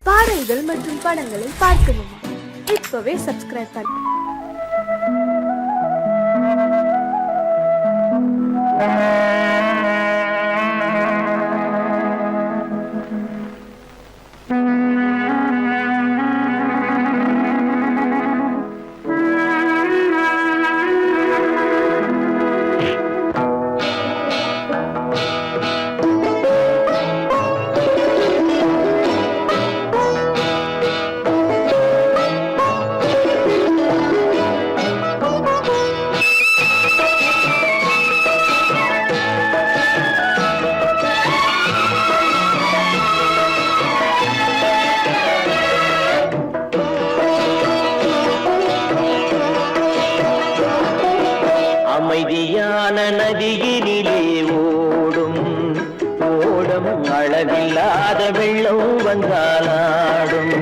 பாடல்கள் மற்றும் படங்களை பார்க்கணுமா? இப்பவே சப்ஸ்கிரைப் பண்ணுங்க. அமைதியான நதியினிலே ஓடும் ஓடம் அளவில்லாத வெள்ளம் வந்தாலாடும்.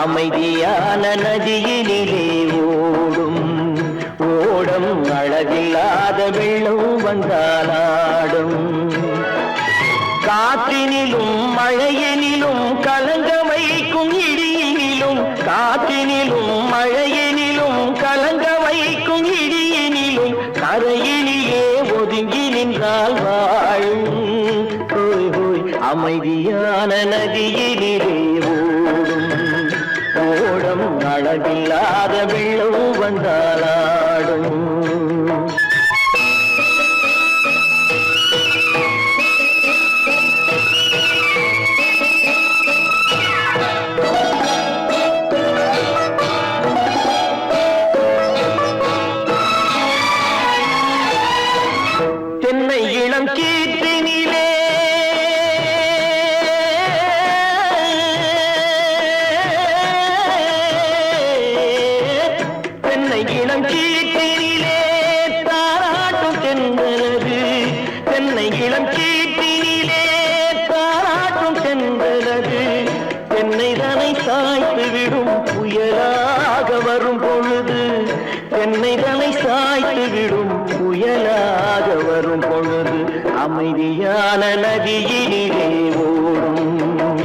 அமைதியான நதியினிலே ஓடும் ஓடம் அளவில்லாத வெள்ளம் வந்தாலாடும். காற்றினிலும் மழையினிலும் கலங்க வைக்கும் இடியினிலும், காற்றினிலும் மழையினிலும் கலங்க வைக்கும் இடியினிலும் கரையினிலே ஒதுங்கி நின்றால் வாழும். அமைதியான நதியினிலே ஓடும் ஓடம் அளவில்லாத வெள்ளம் வந்தாலாடும். தென்னை இளம் கீற்றினிலே தென்னை இளம் கீற்றினிலே தாராட்டும் தென்றலது. தென்னை இளம் கீற்றினிலே தாராட்டும் தென்றலது. தென்னை தனை சாய்த்து விடும் புயலாக வரும் பொழுது, தென்னை தனை சாய்த்து விடும் புயலாக வரும் பொழுது அமைதியான நதியினிலே ஓடும்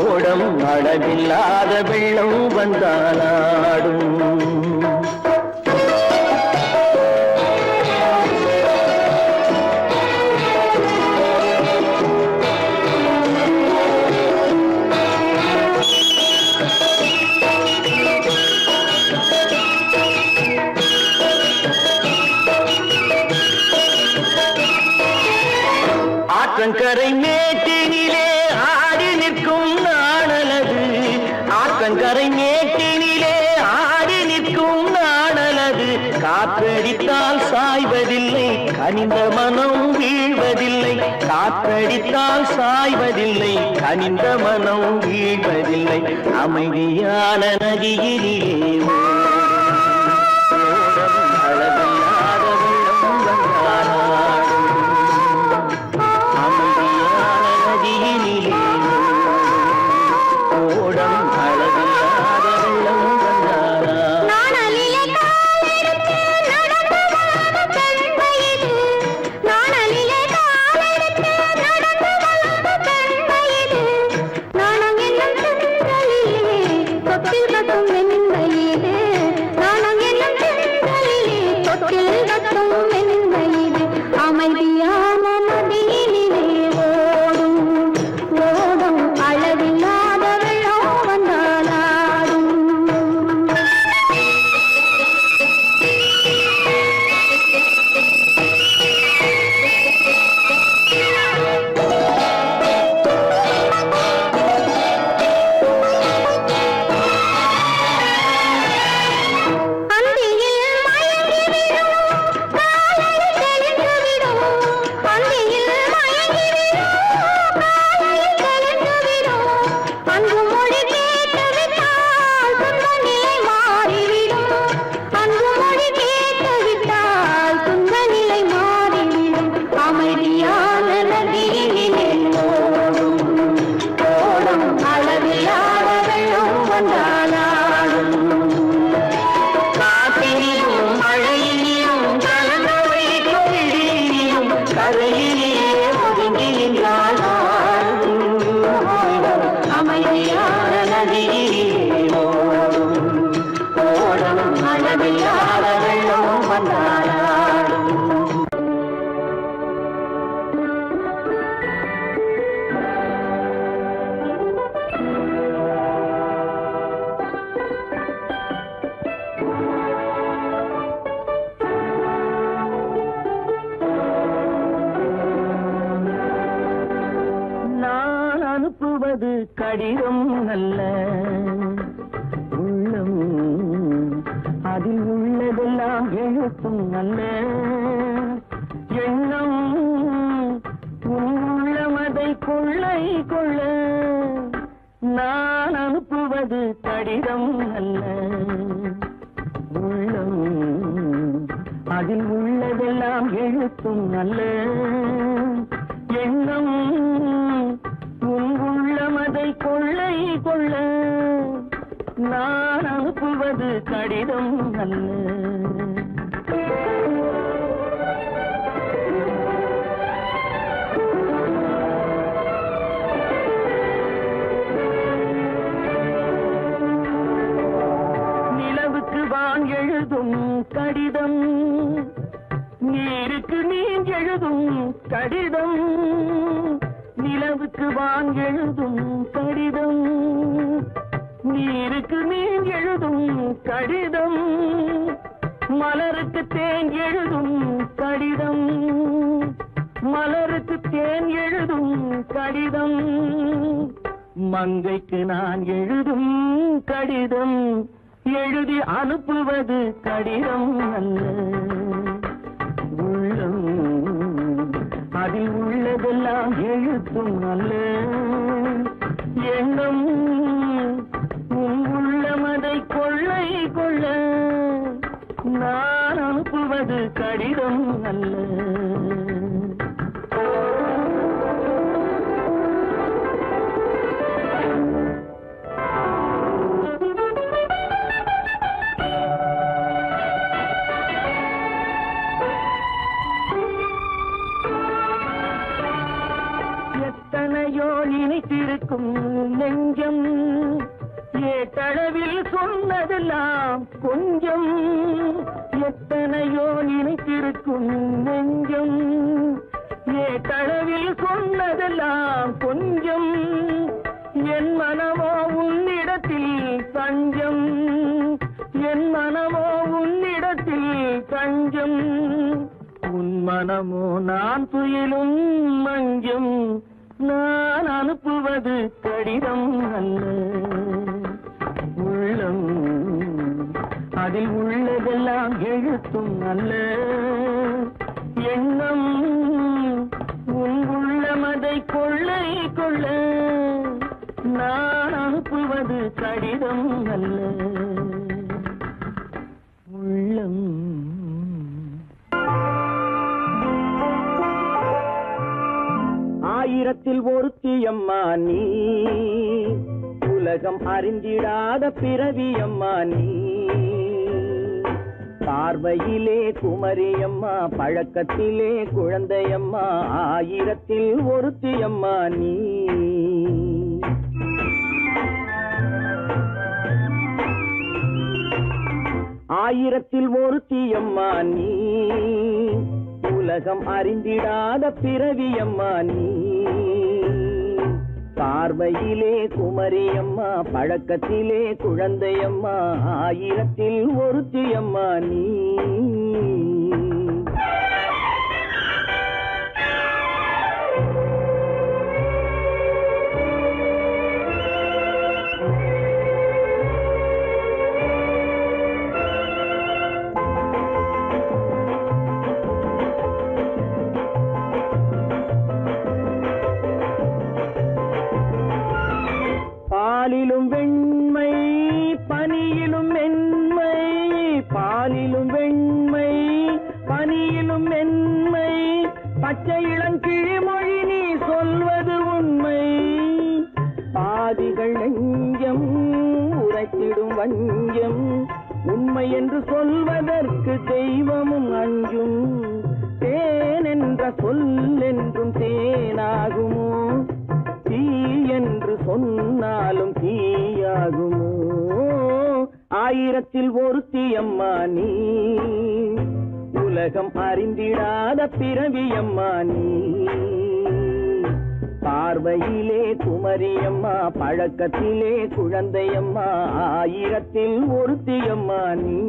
ஓடம் அளவில்லாத வெள்ளம் வந்தாலாடும். ஆற்றங்கரை மேட்டினிலே ஆடி நிற்கும் நாணலது. ஆற்றங்கரை மேட்டினிலே ஆடி நிற்கும் நாணலது. காற்றடித்தால் சாய்வதில்லை, கனிந்த மனம் வீழ்வதில்லை. காற்றடித்தால் சாய்வதில்லை, கனிந்த மனம் வீழ்வதில்லை. அமைதியான நதியினிலே ஓடும் அளவில்லாத வெள்ளம் வந்தாலாடும். அமைதியான நதியினிலே ஓடம் அளவில்லாத வெள்ளம் வந்தாலாடும். நாணலிலே காலெடுத்து நடந்து வளர்ந்த பெண்மையிது, நாணலிலே காலெடுத்து நடந்து வளர்ந்த பெண்மையிது, நாணம் என்னும் செங்கலிலே தொட்டில் கட்டும் வெண்மையிது. நதியிலே ஓடும் ஓடும் அளவில்லாத வெள்ளம் வந்தாடும். அனுப்புவது கடிதம் அல்ல உள்ளம், அதில் உள்ளதெல்லாம் எழுத்தும் அல்ல எண்ணம். உள்ளமதை கொள்ளை கொள்ள நான் அனுப்புவது கடிதம் அல்ல உள்ளம், அதில் உள்ளதெல்லாம் எழுத்தும் அல்ல எண்ணம். உள்ளமதை கொள்ளை கொள்ள நான் அனுப்புவது கடிதம் அல்ல. நிலவுக்கு வான் எழுதும் கடிதம், நீருக்கு நீர் எழுதும் கடிதம். நிலவுக்கு வான் எழுதும் கடிதம், நீருக்கு நீர் எழுதும் கடிதம். மலருக்கு தேன் எழுதும் கடிதம், மலருக்கு தேன் எழுதும் கடிதம். மங்கைக்கு நான் எழுதும் கடிதம், எழுதி அனுப்புவது கடிதம் அல்ல உள்ளம், அதில் உள்ளதெல்லாம் எழுத்தும் அல்ல எண்ணம். உள்ளமதை கொள்ளை கொள்ள நான் அனுப்புவது கடிதம் அல்ல. எத்தனையோ இணைத்திருக்கும் நெஞ்சம், ஏட்டளவில் சொன்னதெல்லாம் கொஞ்சம். எத்தனையோ நினைத்திருக்கும் நெஞ்சம், ஏட்டளவில் சொன்னதெல்லாம் கொஞ்சம். என் மனமோ உன்னிடத்தில் தஞ்சம், என் மனமோ உன்னிடத்தில் தஞ்சம். உன் மனமோ நான் துயிலும் மஞ்சம், நான் அனுப்புவது கடிதம் அல்ல உள்ளம், அதில் உள்ளதெல்லாம் எழுத்தும் அல்ல எண்ணம். உன் உள்ளமதை கொள்ளை கொள்ள நான் அனுப்புவது கடிதம் அல்ல உள்ளம். ஆயிரத்தில் ஒருத்தியம்மா நீ, உலகம் அறிந்திடாத பிறவியம்மா நீ. பார்வையிலே குமரியம்மா, பழக்கத்திலே குழந்தையம்மா, ஆயிரத்தில் ஒருத்தியம்மா நீ. ஆயிரத்தில் ஒருத்தியம்மா நீ, உலகம் அறிந்திடாத பிறவியம்மா நீ. பார்வையிலே குமரியம்மா, பழக்கத்திலே குழந்தையம்மா, ஆயிரத்தில் ஒருத்தியம்மா நீ. பாலிலும் வெண்மை பனியிலும் மென்மை, பாலிலும் வெண்மை பனியிலும் மென்மை, பச்சை இளங்கிழிமொழி நீ சொல்வது உண்மை. பாதிகள் நெஞ்சம் உரைத்திடும் வஞ்சம், உண்மை என்று சொல்வதற்கு தெய்வமும் அஞ்சும். தேன் என்ற சொல் என்றும் தேனாகுமோ, தீ என்று சொன்னாலும் தீயாகுமோ? ஆயிரத்தில் ஒருத்தி அம்மா நீ, உலகம் அறிந்திடாத பிறவியம்மா நீ. பார்வையிலே குமரியம்மா, பழக்கத்திலே குழந்தையம்மா, ஆயிரத்தில் ஒருத்தியம்மா நீ.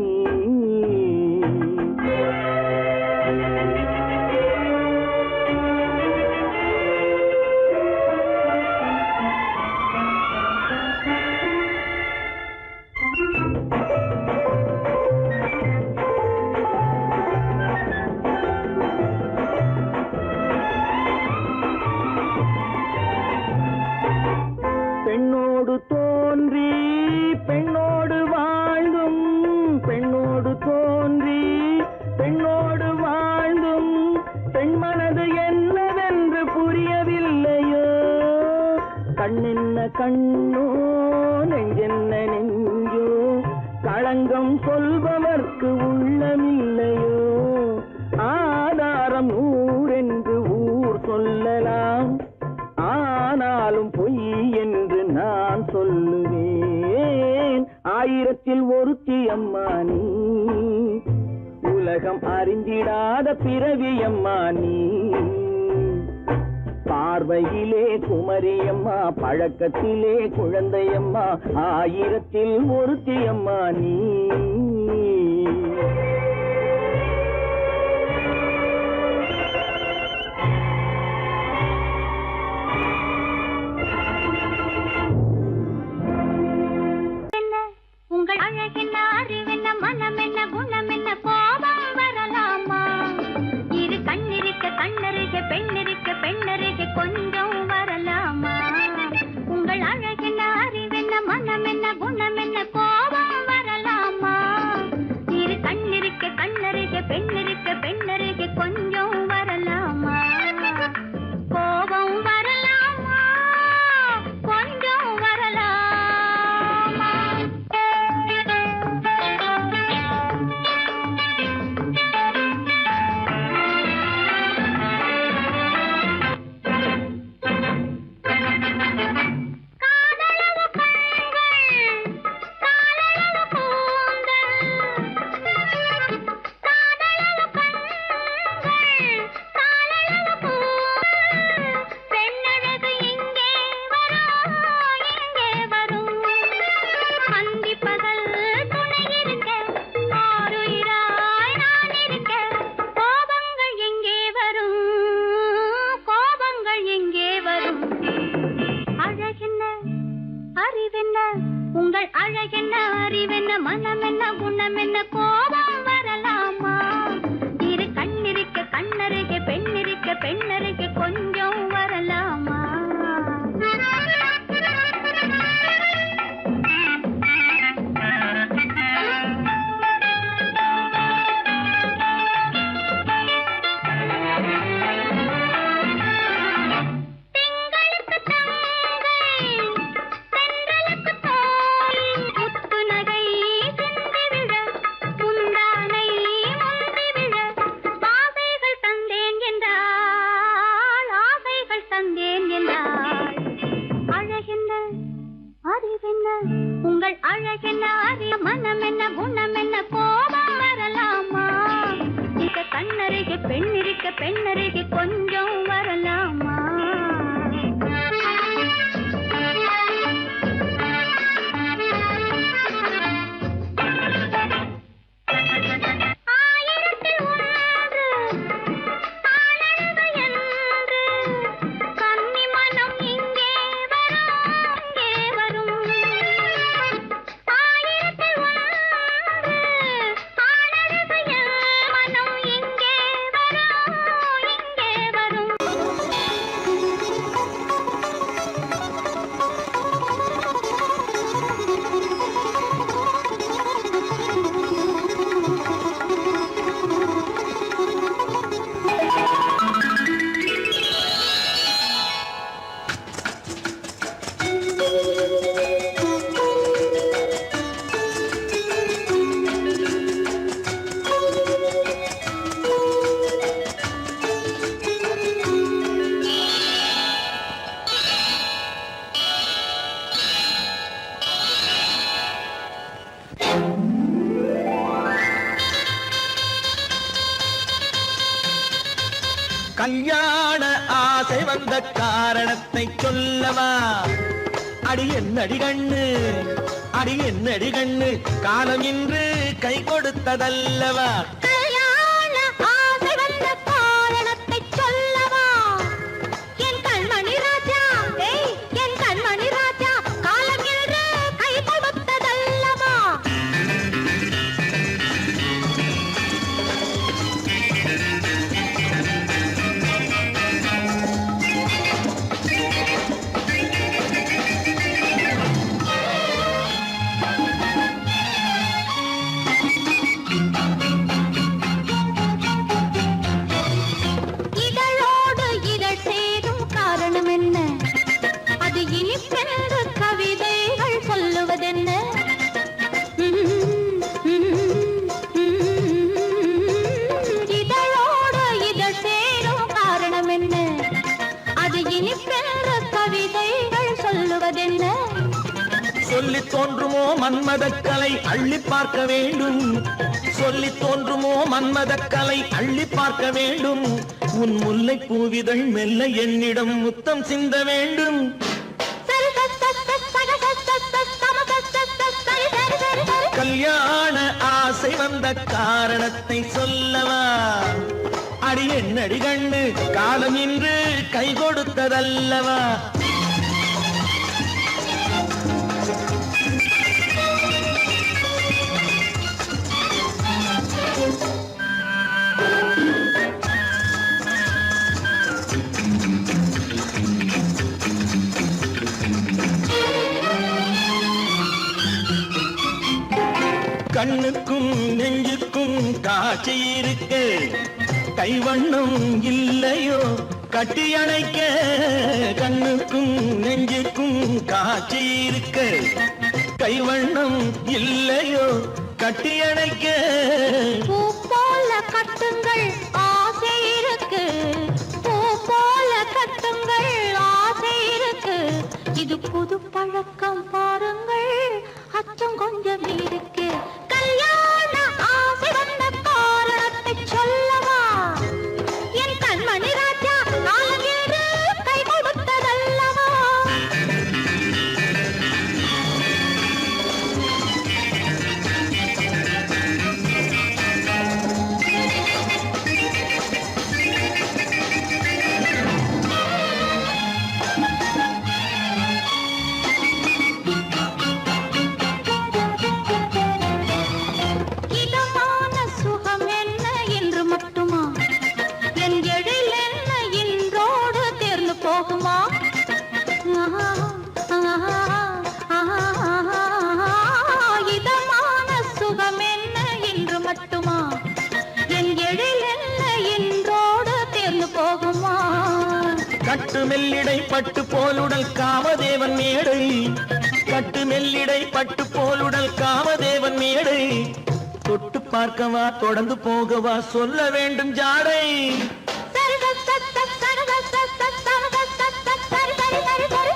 பெண்ணோடு தோன்றி பெண்ணோடு வாழ்ந்தும், பெண்ணோடு தோன்றி பெண்ணோடு வாழ்ந்தும், பெண் மனது என்னவென்று புரியவில்லையோ? கண்ணென்ன கண்ணோ, நெஞ்சென்ன நெஞ்சோ, களங்கம் சொல்பவர்க்கு உள்ளமில்லையோ? ஆதாரம் ஊரென்று ஊர் சொல்லலாம், ஆனாலும் பொய் என்று நான் சொல்லுவேன். ஆயிரத்தில் ஒருத்தி அம்மா நீ, உலகம் அறிந்திடாத பிறவியம்மா நீ. பார்வையிலே குமரியம்மா, பழக்கத்திலே குழந்தையம்மா, ஆயிரத்தில் ஒருத்தி அம்மா நீ. உங்கள் அழகென்ன, அறிவென்ன, மனமென்ன, குணமென்ன, கோபம் வரலாமா? இரு கண்ணிருக்க கண்ணருக, பெண்ணிருக்க பெண்ணருக, கொஞ்சம் வரலாமா? உங்கள் அழகென்ன, அறிவென்ன, மனமென்ன, குணமென்ன, கோபம் வரலாமா? இரு கண்ணிருக்க கண்ணருக, பெண்ணிருக்க பெண்ணருக, கொஞ்சம் வரலாமா? கோபம் வரலாமா? கொஞ்சம் வரலாமா? உங்கள் அழகென்ன, அறிவென்ன, மனமென்ன, குணமென்ன, கோபம் வரலாமா? இரு கண்ணிருக்க கண்ணருக, பெண்ணிருக்க பெண்ணருக, கொஞ்சம் வரலாமா? உங்கள் அழகென்ன, அறிய, மனமென்ன, குணமென்ன, கோபம் வரலாமா? இக கண்ணருக பெண்ணிருக்க பெண்ணருக, கொஞ்சம் வரலாமா? ஆயிரத்தில் ஒன்று ஆனழகு என்று கன்னி மனம் இங்கே வரும், இங்கே வரும். ஆயிரத்தில் ஒன்று ஆனழகு மனம் இங்கே வரும், இங்கே வரும். கல்யாண ஆசை வந்த காரணத்தை சொல்லவா? அடி என்னடி கண்ணு, அடி என்னடி கண்ணு, காலம் இன்று கை கொடுத்ததல்லவா? கல்யாண ஆசை வந்த காரணத்தை சொல்லவா? என் கண்மணி ராஜா, என் கண்மணி ராஜா, காலம் என்று கை கொடுத்ததல்லவா? இதழோடு இதழ் சேரும் காரணம் என்ன? அது இனிப்பென்று கவிதைகள் சொல்லுவதென்ன? இதழோடு இதழ் சேரும் காரணம் என்ன? அது இனிப்பென்று கவிதைகள் சொல்லுவதென்ன? சொல்லி தோன்றுமோ மன்மதக்கலை அள்ளி பார்க்க வேண்டும், சொல்லி தோன்றுமோ மன்மதக்கலை அள்ளி பார்க்க வேண்டும். உன் முல்லை பூவிதழ் மெல்ல என்னிடம் முத்தம் சிந்த வேண்டும். கல்யாண ஆசை வந்த காரணத்தை சொல்லவா? அடி என்னடி கண்ணு, காலம் இன்று கை கொடுத்ததல்லவா? கண்ணுக்கும் நெஞ்சுக்கும் காட்சி இருக்கு, கைவண்ணம் இல்லையோ கட்டி அணைக்க? கண்ணுக்கும் நெஞ்சுக்கும் காட்சி இருக்கு, கைவண்ணம் இல்லையோ கட்டி அணைக்க? பூ போல கட்டுங்கள் ஆசை இருக்கு, பூ போல கட்டுங்கள் ஆசை இருக்கு. இது புது பழக்கம் பாருங்கள், அச்சம் கொஞ்சம் இருக்கு. கல்யாண ஆசை வந்த காரணத்தை சொல்லவா? என் கண்மணி ராஜா, காலம் என்று கை கொடுத்ததல்லவா? இதமான சுகம் என்ன என்று மட்டுமா? என் எழில் என்ன இன்றோடு தேர்ந்து போகுமா? இதமான சுகம் என்ன என்று மட்டுமா? என் எழில் என்ன இன்றோடு தேர்ந்து போகுமா? கட்டு மெல்லிடை பட்டு போலுடல் காமதேவன் மேடை, கட்டு மெல்லிடை பட்டு போலுடல் காமதேவன் மேடை. தொட்டு பார்க்கவா தொடர்ந்து போகவா சொல்ல வேண்டும் ஜாடை?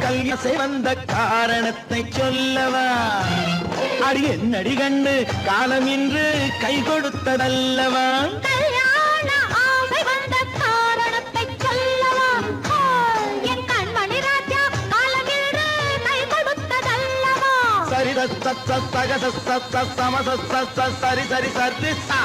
கல்யாசை வந்த காரணத்தை சொல்லவா? அடி என்னடி கண்டு, காலம் இன்று கை கொடுத்ததல்லவா? கல்யாண ஆசை வந்த காரணத்தை சொல்லவா? என் கண்மணி ராஜா, காலம் என்று கை கொடுத்ததல்லவா? சரி சக சம சரி சரி சரி சா.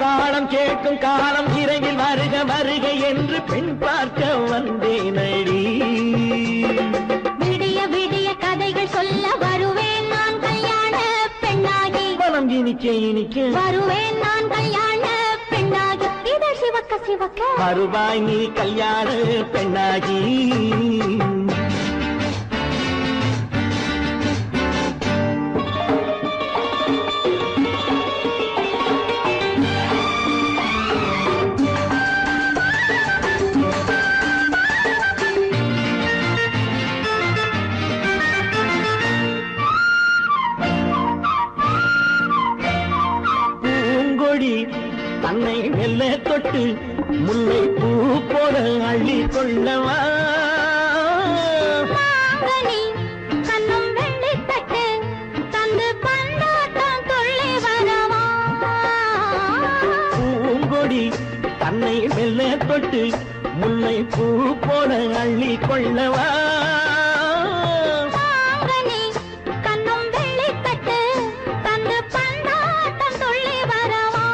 தாளம் கேட்கும் காலம் இறையில் வருக வருக என்று பெண் பார்க்க வந்தேனடி. விடிய விடிய கதைகள் சொல்ல வருவேன் நான் கல்யாண பெண்ணாகி, மனம் இனிக்க இனிக்க வருவேன் நான் கல்யாண பெண்ணாகி. இதழ் சிவக்க சிவக்க வருவாய் நீ கல்யாண பெண்ணாகி. பூங்கொடி தன்னை மெல்ல தொட்டு முல்லை பூ போல அள்ளி கொள்ளவா மாங்கனி கண்ணும் வெள்ளித்தட்டு தந்து பந்தாட்டம் துள்ளி வரவா பூங்கொடி தன்னை மெல்ல தொட்டு முல்லை பூ போல அள்ளி கொள்ளவா மாங்கனி கண்ணும் வெள்ளித்தட்டு தந்து பந்தாட்டம் துள்ளி வரவா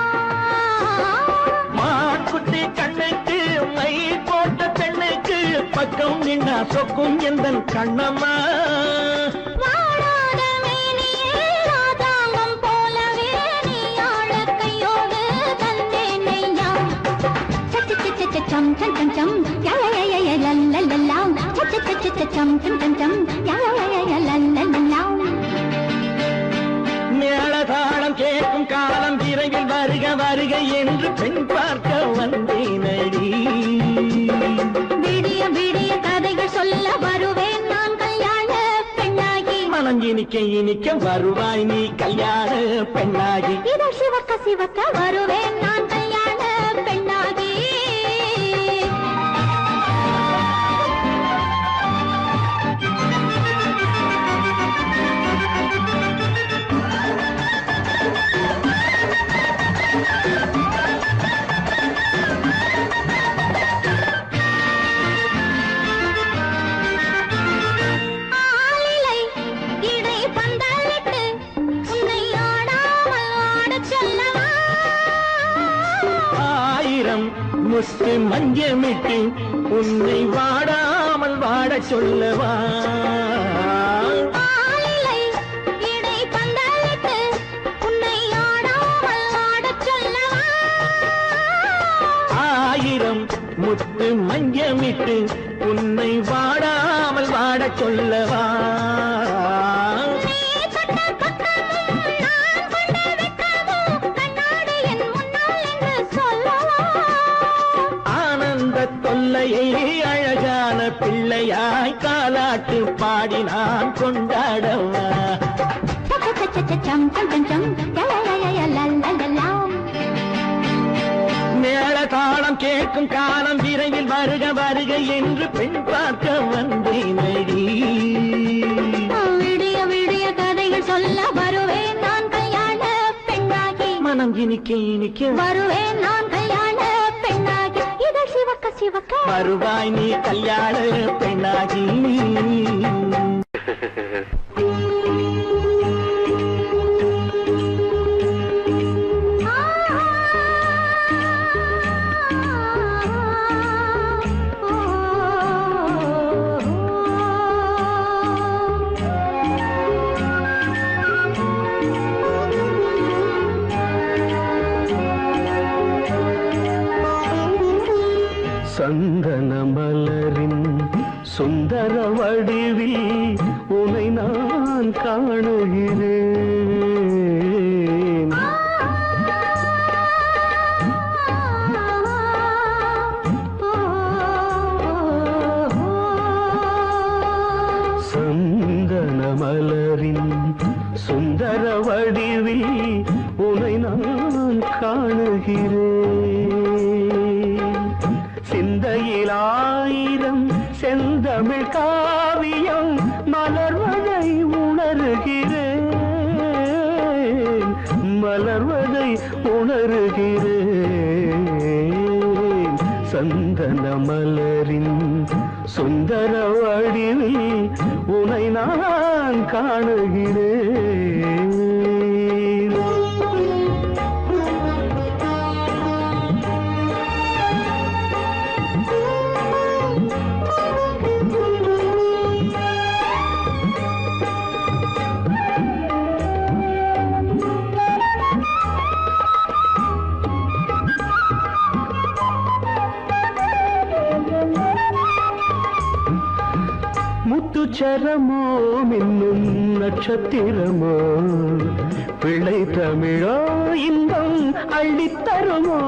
மாக்குட்டி கண்ணுக்கு மை போட்ட பெண்ணுக்கு பக்கம் நின்னா சொக்கும் எந்தன் கண்ணம்மா வாழாத மேனியே ராதாங்கம் போலவே நீ ஆள கையோடு தந்தேன் நெய்யா சம் சம் சம் சம் யா யா யா யா லல்லல்லா சம் சம் சம் சம் யா யா யா லல்லல்லா மேளதாளம் கேட்கும் காலம் விரைவில் வருக வருக என்று பெண் பார்க்க வந்தேனடி விடிய விடிய கதைகள் சொல்ல வருவேன் நான் கல்யாண பெண்ணாகி மனம் இனிக்க இனிக்க வருவாய் நீ கல்யாண பெண்ணாகி இதழ் சிவக்க சிவக்க வருவேன் நான் கல்யாண பெண்ணாகி ஆலிலை இடை பந்தலிட்டு உன்னை ஆடாமல் ஆடச் சொல்லவா ஆயிரம் முத்து மஞ்சமிட்டு உன்னை வாடாமல் வாடச் சொல்லவா ஆலிலை இடை பந்தலிட்டு உன்னை ஆடாமல் ஆடச் சொல்லவா ஆயிரம் முத்து மஞ்சமிட்டு உன்னை வாடாமல் வாடச் சொல்லவா நீ தொட்ட பக்கமும் நான் கொண்ட வெட்கமும் கண்ணாடி என் முன்னால் என்று சொல்லவா ஆனந்த தொல்லையை அழகான பிள்ளையாய் காலாட்டு பாடி நான் கொண்டாடவா சம் சம் சம் சம் யா யா யா யா லல்லல்லா மேளதாளம் கேட்கும் காலம் விரைவில் வருக வருக என்று பெண் பார்க்க வந்தேனடி விடிய விடிய கதைகள் சொல்ல வருவேன் நான் கல்யாண பெண்ணாகி மனம் இனிக்க இனிக்க வருவேன் நான் கல்யாண பெண்ணாகி இதழ் சிவக்க சிவக்க வருவாய் நீ கல்யாண பெண்ணாகி சந்தன மலரின் சுந்தர வடிவில் உனை நான் காணுகிறேன் சந்தன மலரின் சுந்தர வடிவில் உனை நான் காணுகிறேன் சிந்தையில் ஆயிரம் செந்தமிழ் காவியம் மலர்வதை உணர்கிறேன் மலர்வதை உணர்கிறேன் சந்தன மலரின் சுந்தர வடிவில் உனை நான் காணுகிறேன் முத்துச்சரமோ மின்னும் நட்சத்திரமோ பிள்ளை தமிழோ இன்பம் அள்ளித்தருமோ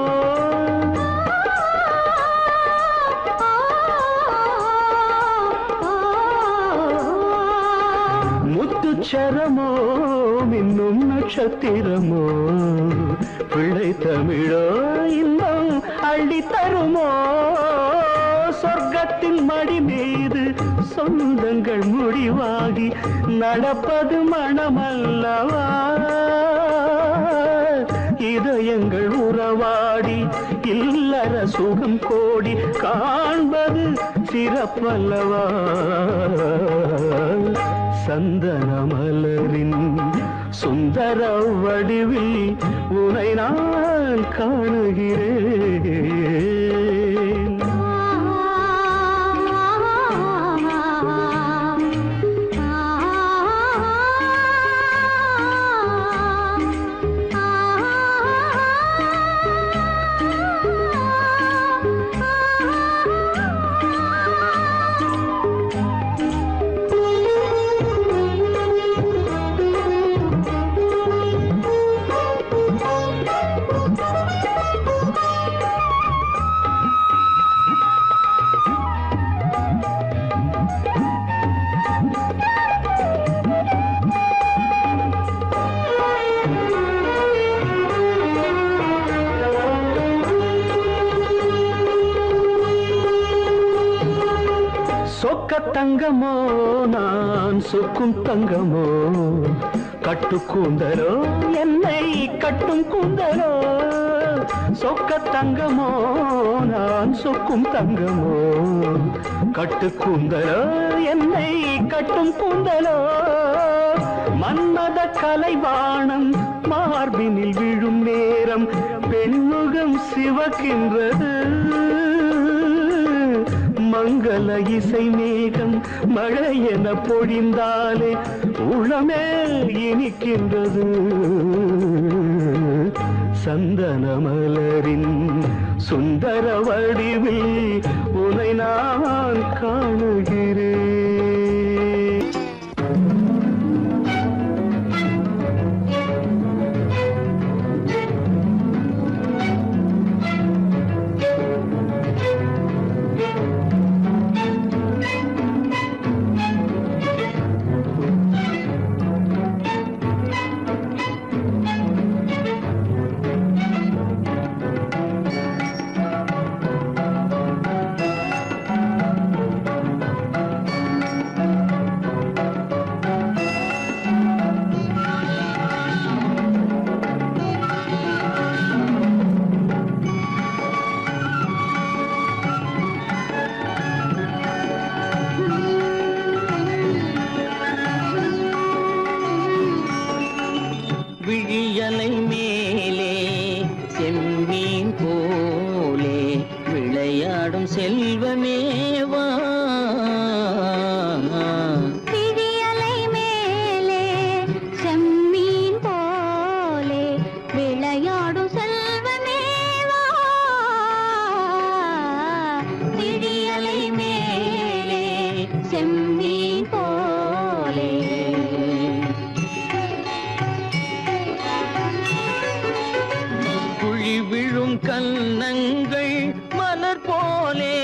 முத்துச்சரமோ மின்னும் மின்னும் நட்சத்திரமோ பிள்ளை தமிழோ இன்னும் அள்ளி தருமோ சொர்க்கத்தின் மடி மீது சொந்தங்கள் முடிவாகி நடப்பது மனமல்லவா இதயங்கள் உறவாடி இல்லற சுகம் கோடி காண்பது சிறப்பல்லவா சந்தன மலரின் சுந்தர வடிவில் உனை நான் காணுகிறேன் சொக்க தங்கமோ நான் சொக்கும் தங்கமோ கட்டு கூந்தலோ என்னை கட்டும் கூந்தலோ சொக்க தங்கமோ நான் சொக்கும் தங்கமோ கட்டு கூந்தலோ என்னை கட்டும் கூந்தலோ மன்மத கலைவாணம் மார்பினில் விழும் நேரம் பெண்முகம் சிவக்கின்றது மங்கள இசை மேகம் மழை என பொழிந்தாலே உளமே இனிக்கின்றது சந்தன மலரின் சுந்தர வடிவில் உனை நான் காணுகிறேன் விழியலை மேலே செம்மீன் போலே விளையாடும் செல்வமேவா விழியலை மேலே செம்மீன் போலே விளையாடும் செல்வமேவா விழியலை மேலே செம்மீன் போலே விழும் கன்னங்கள் மலர் போலே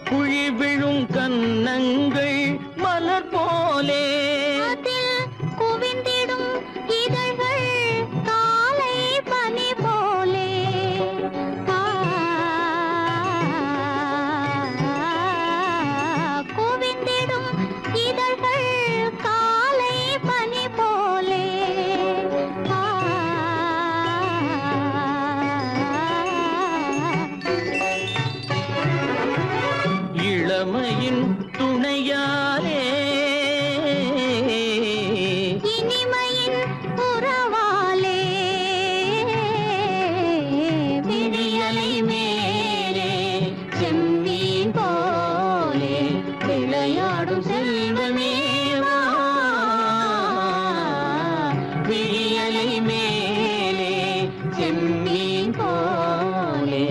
குழி விழும் கன்னங்கள் மலர் போலே அதில் குவிந்திடும் இதழ்கள் காலை பனி போலே குவிந்திடும் இதழ்கள் இளமையின் துணையாலே இனிமையின் உறவாலே விழியலை மேலே செம்மீன் போலே விளையாடும் செல்வமேவா விழியலை மேலே செம்மீன் போலே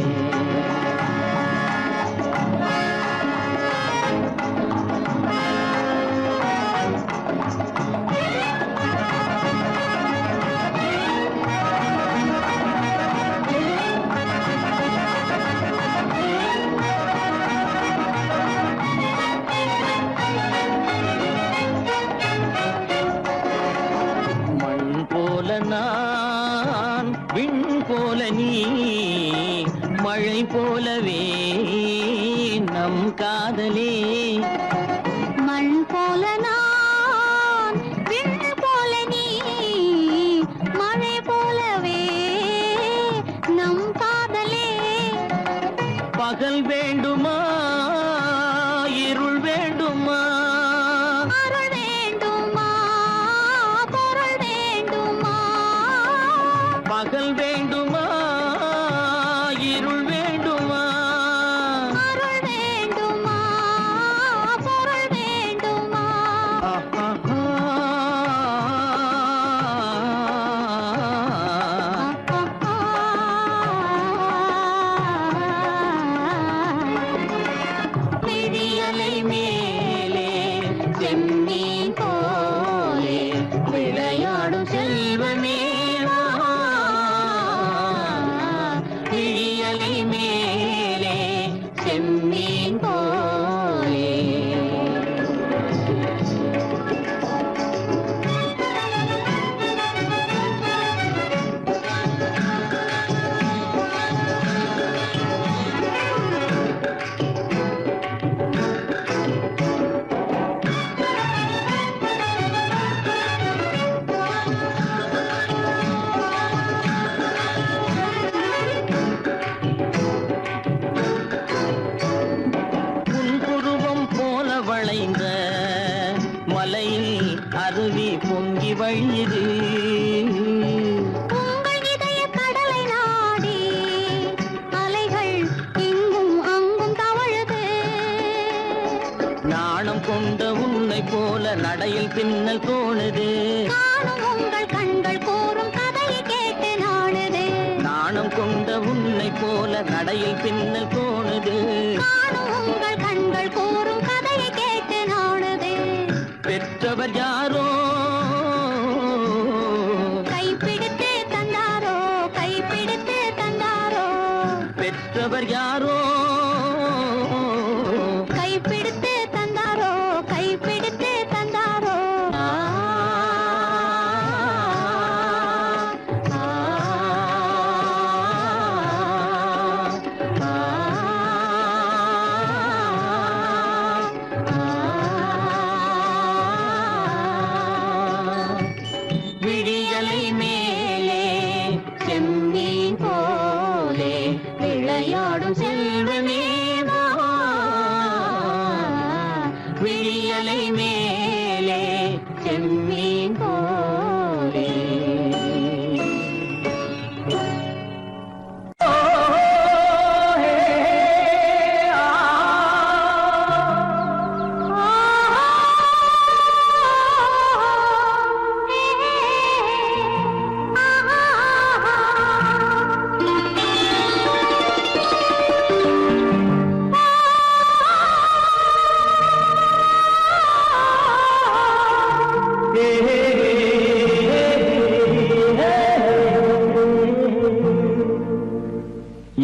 பகல் வேண்டுமா இருள் வேண்டுமா அருள் வேண்டுமா பொருள் வேண்டுமா பகல் வேண்டுமா இருள் வேண்டுமா அருள் வேண்டுமா பொருள் வேண்டுமா விழியலை மேலே செம்மீன் போலே விளையாடும் செல்வமே வா. விழியலை மேலே செம்மீன் போலே புன்புருவம் போல வளைந்த மலையில் அருவி பொங்கி வழியுது உங்கள் இதய கடலை நாடி அலைகள் இங்கும் அங்கும் தவழுது நாணம் கொண்ட உன்னை போல நடையில் பின்னல் தோணுது நானும் உங்கள் கண்கள் கூறும் கதையை கேட்டு நாடுது நாணம் கொண்ட உன்னை போல நடையில் பின்னல் தோணுது நானும் உங்கள் கண்கள் கூறும் கதையை கேட்டு நாடுது பெற்றவர் யாரோ கைப்பிடித்து தந்தாரோ கைப்பிடித்து தந்தாரோ பெற்றவர் யாரோ கைப்பிடித்து தந்தாரோ கைப்பிடித்து தந்தாரோ ஆ, ஆ, ஆ, விழியலை மேலே செம்மீன் போலே விளையாடும் செல்வமே வா. விழியலை மேலே செம்மீன் போலே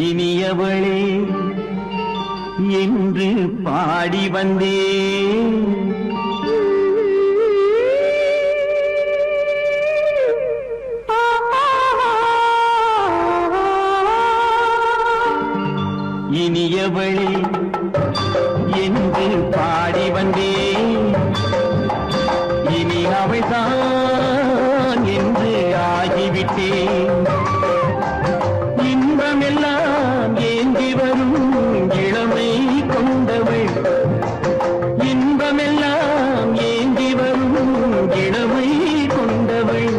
இனியவளே என்று பாடி வந்தேன் இனியவளே என்று பாடி வந்தேன் இனி அவள்தான் என்று ஆகிவிட்டேன் இன்பமெல்லாம் ஏந்தி வரும் இளமை கொண்டவள் இன்பமெல்லாம் ஏந்தி வரும் இளமை கொண்டவள்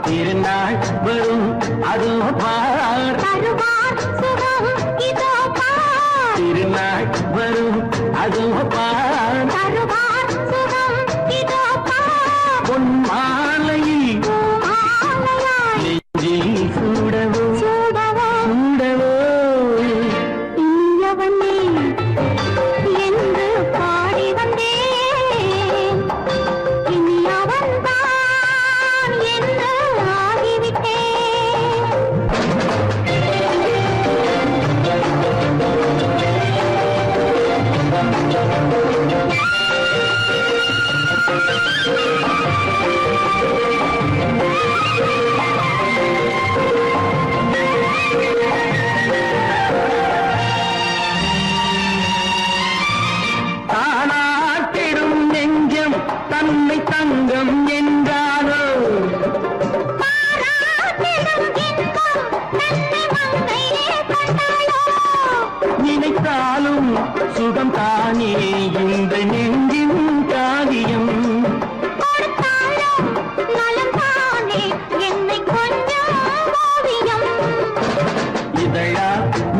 திருநாள் வரும் அதோ பார் தருவார் சுகம் இதோ பார் திருநாள் வரும் அதோ பார் தருவார் சுகம் இதோ பார் பொன் மாலையில் மாலையாய் நெஞ்சில் சூடவோ சூடவோ சூடவோ இனியவனே என்று பாடி வந்தேன் இனி அவன்தான் என்று ஆகிவிட்டேன் தானாட்டிடும் நெஞ்சம் தன்னை தங்கம் என்றாரோ பாராட்டிடும் இன்பம் தன்னை மங்கையே கண்டாளோ நினைத்தாலும் சுகம் தானே இந்த நெஞ்சின் காரியம் கொடுத்தாலும் நலம் தானே என்னை கொஞ்சம் ஓவியம் இதழா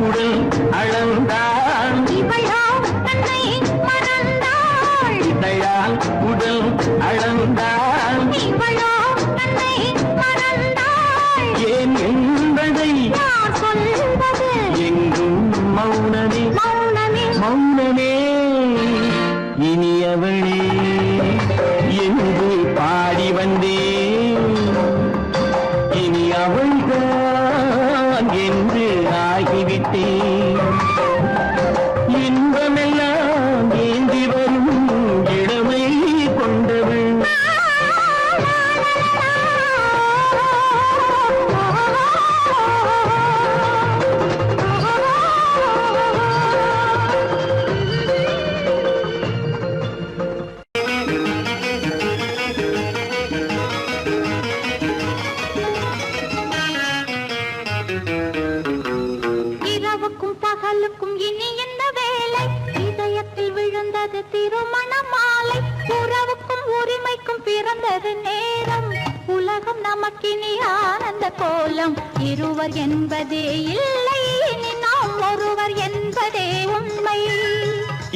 உடல் அளந்தால் இவளோ தன்னை மறந்தாள் இதழால் உடல் அளந்தால் இவளோ தன்னை மறந்தாள் ஏன் என்பதை யார் சொல்வது எங்கும் மௌனமே மௌனமே மௌனமே இனியவளே என்று பாடி வந்தேன் இனி அவள்தான் என்று ஆகிவிட்டேன் இன்பமெல்லாம் ஏந்தி வரும் இளமை கொண்டவள் இரவுக்கும் பகலுக்கும் இனி என்ன வேலை இதயத்தில் விழுந்தது திருமண மாலை உறவுக்கும் உரிமைக்கும் பிறந்தது நேரம் உலகம் நமக்கினி ஆனந்த கோலம் இருவர் என்பதே இல்லை இனி நாம் ஒருவர் என்பதே உண்மை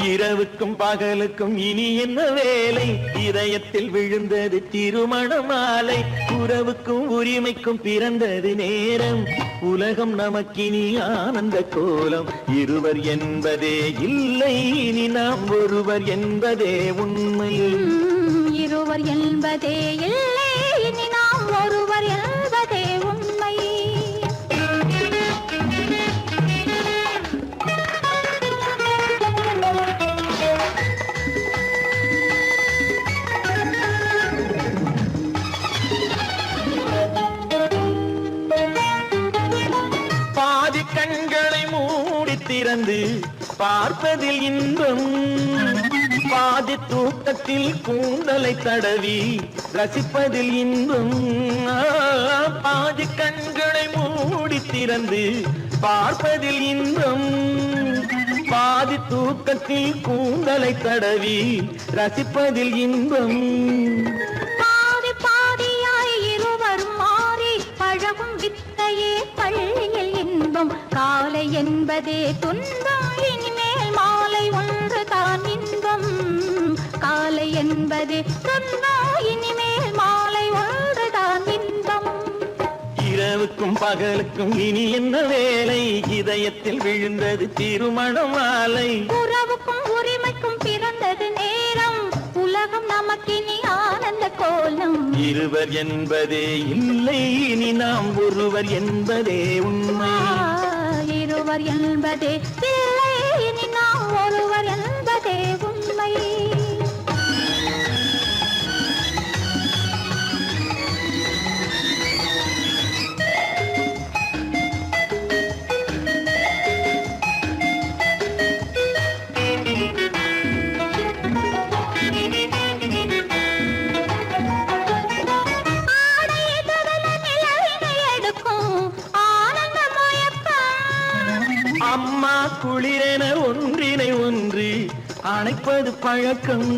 இரவுக்கும் பகலுக்கும் இனி என்ன வேலை இதயத்தில் விழுந்தது திருமண மாலை உறவுக்கும் உரிமைக்கும் பிறந்தது நேரம் உலகம் நமக்கினி ஆனந்த கோலம் இருவர் என்பதே இல்லை இனி நாம் ஒருவர் என்பதே உண்மை இருவர் என்பதே இல்லை இனி நாம் ஒருவர் என்பதே உண்மை பாதி கண்களை மூடி திறந்து பார்ப்பதில் இன்பம் பாதி தூக்கத்தில் கூந்தலை தடவி ரசிப்பதில் இன்பம் பாதி கண்களை மூடி திறந்து பார்ப்பதில் இன்பம் பாதி தூக்கத்தில் கூந்தலை தடவி ரசிப்பதில் இன்பம் பாதி பாதியாய் இருவரும் மாறி பழகும் வித்தையே பள்ளியில் இன்பம் காலை என்பதே துன்பம் இனிமேல் மாலை ஒன்று தான் இன்பம் காலை என்பதே துன்பம் இனிமேல் மாலை ஒன்று தான் இன்பம் இரவுக்கும் பகலுக்கும் இனி என்ன வேலை இதயத்தில் விழுந்தது திருமண மாலை உறவுக்கும் உரிமைக்கும் பிறந்தது நேரம் உலகம் நமக்கினி ஆனந்த கோலம் இருவர் என்பதே இல்லை இனி நாம் ஒருவர் என்பதே உண்மை இருவர் என்பதே இல்லை இனி நாம் ஒருவர் என்பதே உண்மை ஆடை தவள நிலவினை எடுக்கும் ஆனந்த முயக்கம் அம்மா குளிரென ஒன்றினை ஒன்று அணைப்பது பழக்கம்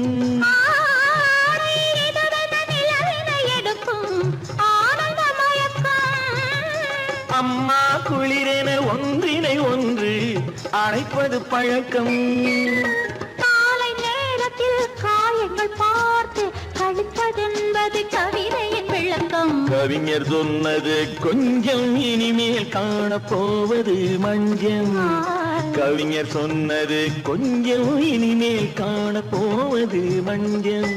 ஆடை தவள நிலவினை அழைப்பது பழக்கம். காலை நேரத்தில் காயங்கள் பார்த்து கழிப்பதென்பது கவிதையின் விளக்கம். கவிஞர் சொன்னது கொஞ்சம், இனிமேல் காணப்போவது மஞ்சம். கவிஞர் சொன்னது கொஞ்சம், இனிமேல் காணப்போவது மஞ்சம்.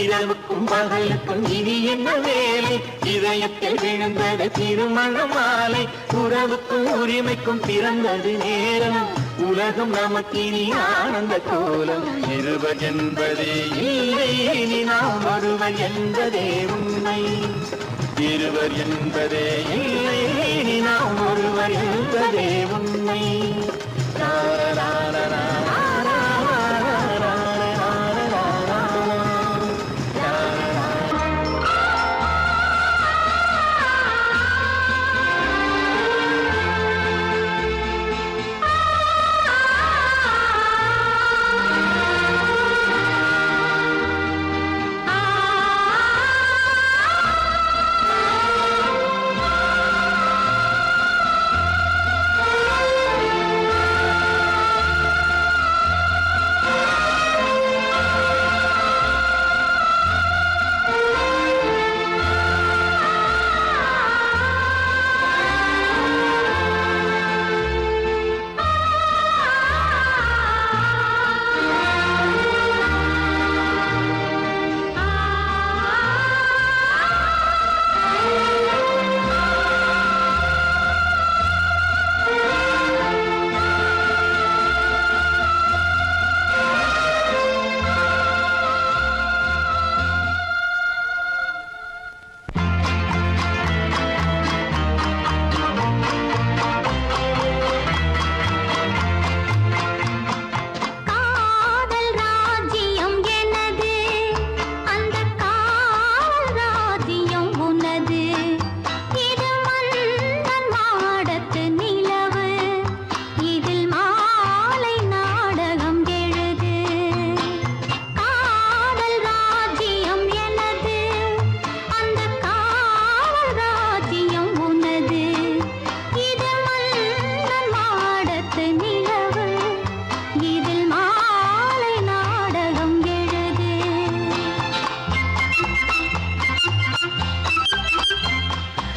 இரவுக்கும் பகலுக்கும் இனி என்ன வேலை, இதயத்தில் விழுந்தது திருமண மாலை. உறவுக்கும் உரிமைக்கும் பிறந்தது நேரம், உலகம் நமக்கினி ஆனந்த கோலம். இருவர் என்பதே இல்லை, இனி நாம் ஒருவர் என்பதே உண்மை. இருவர் என்பதே இல்லை, இனி நாம் ஒருவர் என்பதே உண்மை.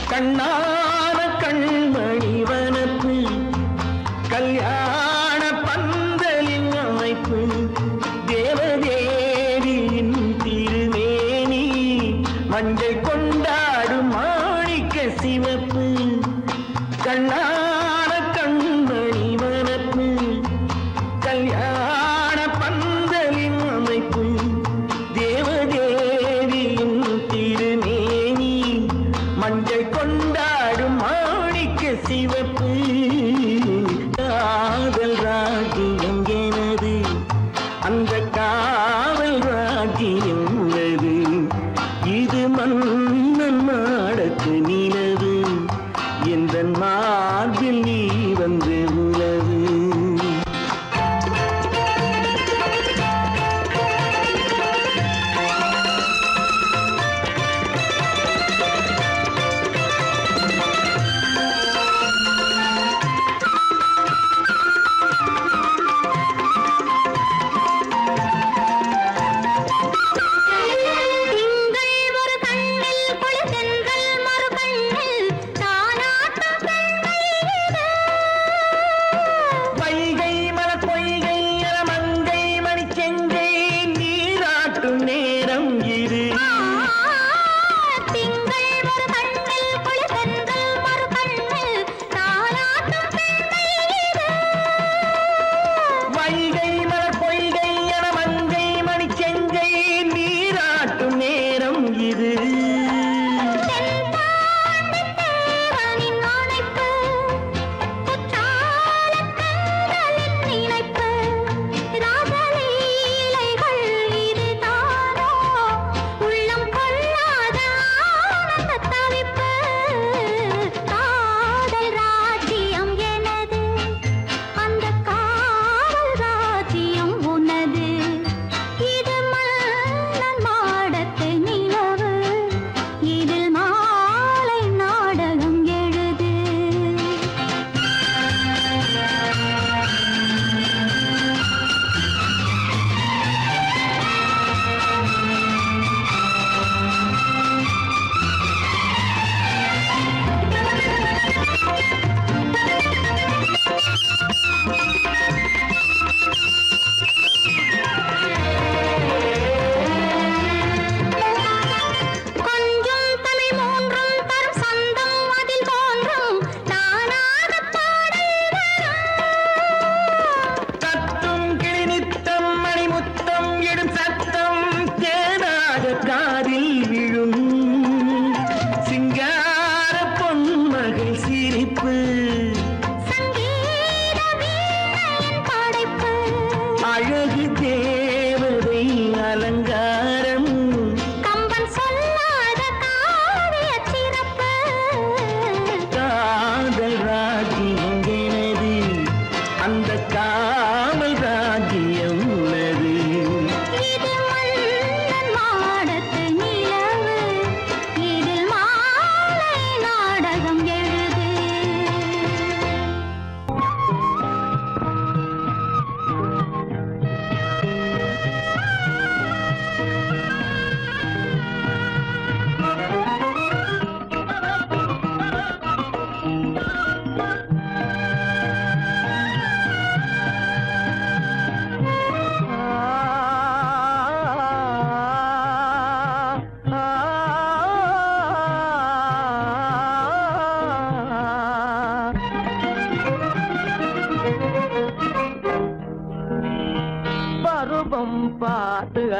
கண்ணான கண்மணி வனப்பு, கல்யாண பந்தலின் அமைப்பு, தேவதேவியின் திருமேனி, மஞ்சள் கொண்டாடும் மாணிக்க சிவப்பு. கண்ணான கண்மணி வனப்பு, கல்யாண பந்தலின் அமைப்பு, தேவதேவியின் திருமேனி, மஞ்சள் கொண்டாடும் மாணிக்க சிவப்பு. காதல் ராஜ்யம் எனது, அந்த காவல் ராஜ்யம் உள்ளது. இது மன்னன் மாடத்து நிலவு, எந்த மார்பில் நீ வந்து உலவு. திங்கள் ஒரு கண்ணில் குளிர்தென்றல் மறு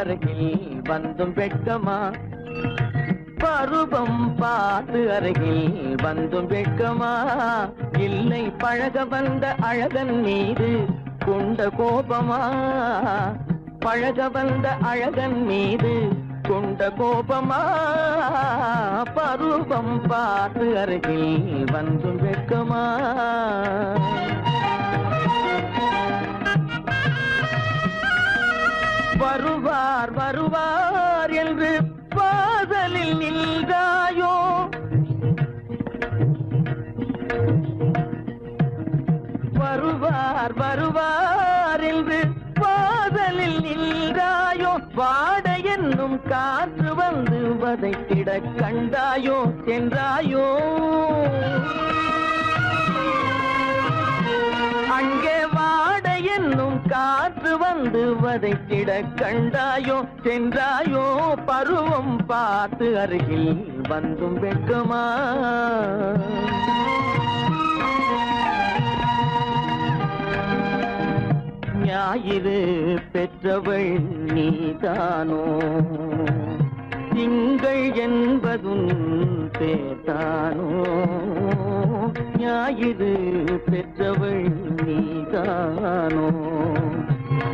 அருகில் வந்தும் வெட்கமா பருவம் பார்த்து அருகில் வந்தும் வெட்கமா இல்லை பழக வந்த அழகன் மீது கொண்ட கோபமா பழக வந்த அழகன் மீது கொண்ட கோபமா பருவம் பார்த்து அருகில் வந்தும் வெட்கமா வருவார் வருவார் என்று வாசலில் நின்றாயோ வருவார் வருவார் என்று வாசலில் நின்றாயோ வாட என்னும் காற்று வந்து வதைத்திட கண்டாயோ சென்றாயோ அங்கே வாட என்னும் காற்று வந்து வதைத்திட கண்டாயோ சென்றாயோ பருவம் பார்த்து அருகில் வந்தும் வெட்கமா ஞாயிறு பெற்றவள் நீதானோ திங்கள் என்பதும் பேதானோ ஞாயிறு பெற்றவள் நீதானோ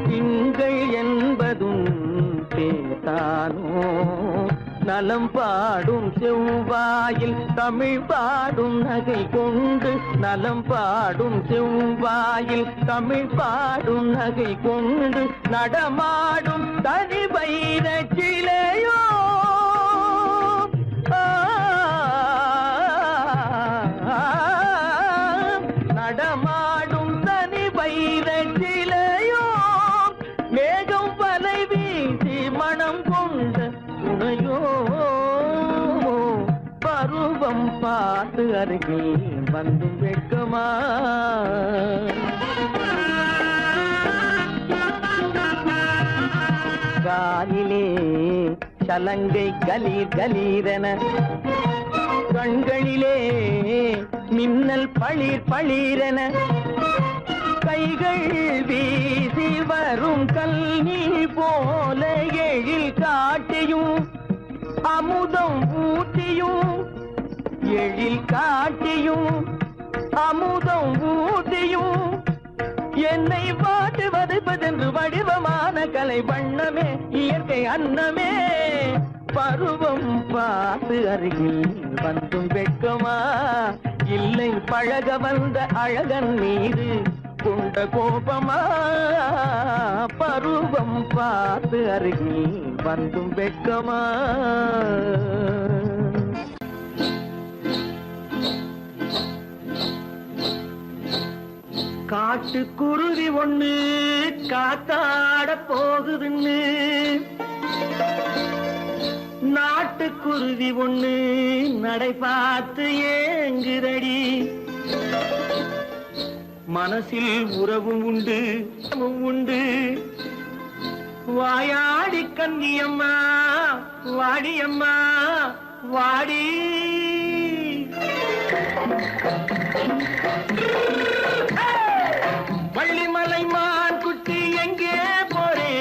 திங்கள் என்பதும் பேதானோ நலம் பாடும் செவ்வாயில் தமிழ் பாடும் நகை கொண்டு நலம் பாடும் செவ்வாயில் தமிழ் பாடும் நகை கொண்டு நடமாடும் தனி வைர சிலையோ நடமாடும் தனி வைர சிலையோ மேகம் வலை வீசி மனம் கொண்ட துணையோ பருவம் பார்த்து அருகில் வந்து வெட்கமா காலிலே சலங்கை கலீர் கலீரென கண்களிலே மின்னல் பளிர் பளிரென கைகள் வீசி வரும் கல்வி போல எழில் காட்டியும் அமுதம் ஊட்டியும் எழில் காட்டியும் அமுதம் ஊட்டியும் என்னை பாட்டு வதைப்பதென்று வடிவமான கலை வண்ணமே இயற்கை அன்னமே பருவம் பார்த்து அருகில் வந்தும் வெட்கமா இல்லை பழக வந்த அழகன் மீது கொண்ட கோபமா பருவம் பார்த்து அருகில் வந்தும் வெட்கமா காட்டுக்குருவி ஒண்ணு காத்தாட போகுதுன்னு நாட்டுக்குருவி ஒண்ணு நடை பார்த்து ஏங்குதடி மனசில் உறவும் உண்டு உண்டு வாயாடி கன்னியம்மா வாடியம்மா வாடி வள்ளிமலை மான் குட்டி எங்கே போறே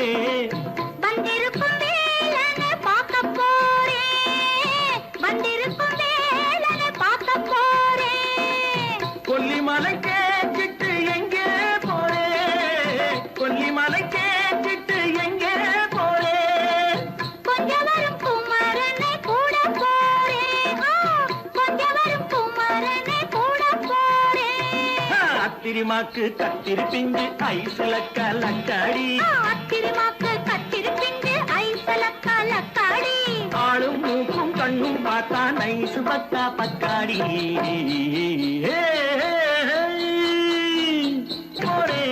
வந்திருக்கும் வேலனை பார்க்க போறேன் வந்திருக்கும் வேலனை பார்க்க போறேன் கொல்லிமலை கேச்சிட்டு எங்கே போறே கொல்லிமலை கேச்சிட்டு எங்கே போறே கொஞ்சம் வரும் குமரனை கூட போறேன் கொஞ்சம் வரும் குமரனை கூட போறேன் அத்திரிமாக்கு கத்திரி பிஞ்சு ஐசல கலக்காடி அத்திரிமாக்கு கத்திரி பிஞ்சு ஐசல கலக்காடி ஆளும் மூக்கும் கண்ணும் பார்த்தா நைசு பக்கா பக்காடி போரே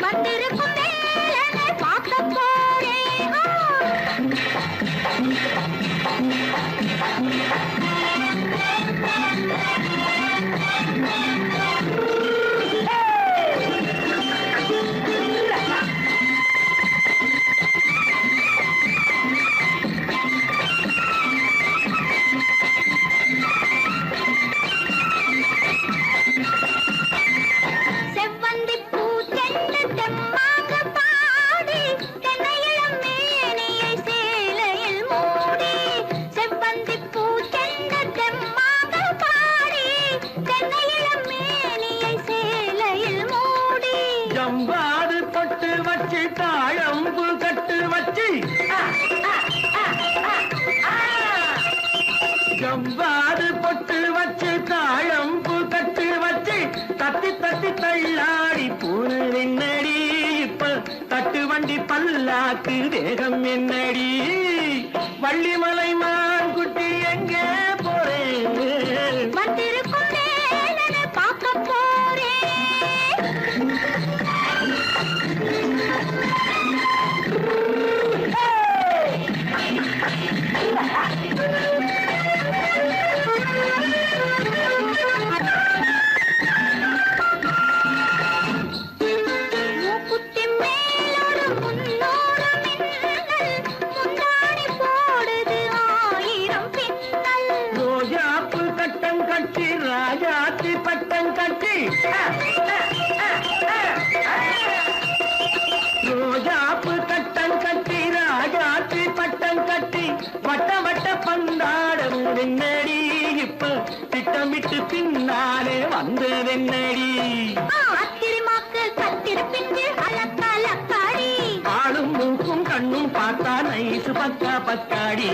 வந்திருக்கும் வேலனை பார்க்க போறேன் செவ்வந்தி பூ செண்டு தெம்மாக பாடி தென்னையிளம் கவ்வாது பொட்டு வச்சு தாழம்பு கட்டு வச்சு தத்தி தத்தி தள்ளாடி போனது என்னடி இப்ப தட்டு வண்டி பல்லாக்கு வேகம் என்னடி வள்ளிமலை மான் குட்டி எங்கே போறேன் வந்திருக்கும் வேலனை பார்க்க போறேன் மூக்குத்தி மேலோடு முன்னோடு மின்னல் முந்தாடி போடுது ஆயிரம் பின்னல் ரோஜாப்பு கட்டம் கட்டி ராஜாத்தி பட்டம் கட்டி ரோஜாப்பு கட்டம் கட்டி ராஜாத்தி பட்டம் கட்டி வட்ட வட்ட பந்தாடம் என்னடி இப்ப திட்டமிட்டு பின்னாலே வந்ததென்னடி ஆத்திரமாக்கு கத்திருப்பின்று அலக்காடி ஆளும் மூக்கும் கண்ணும் பார்த்தா நைசு பக்கா பத்தாடி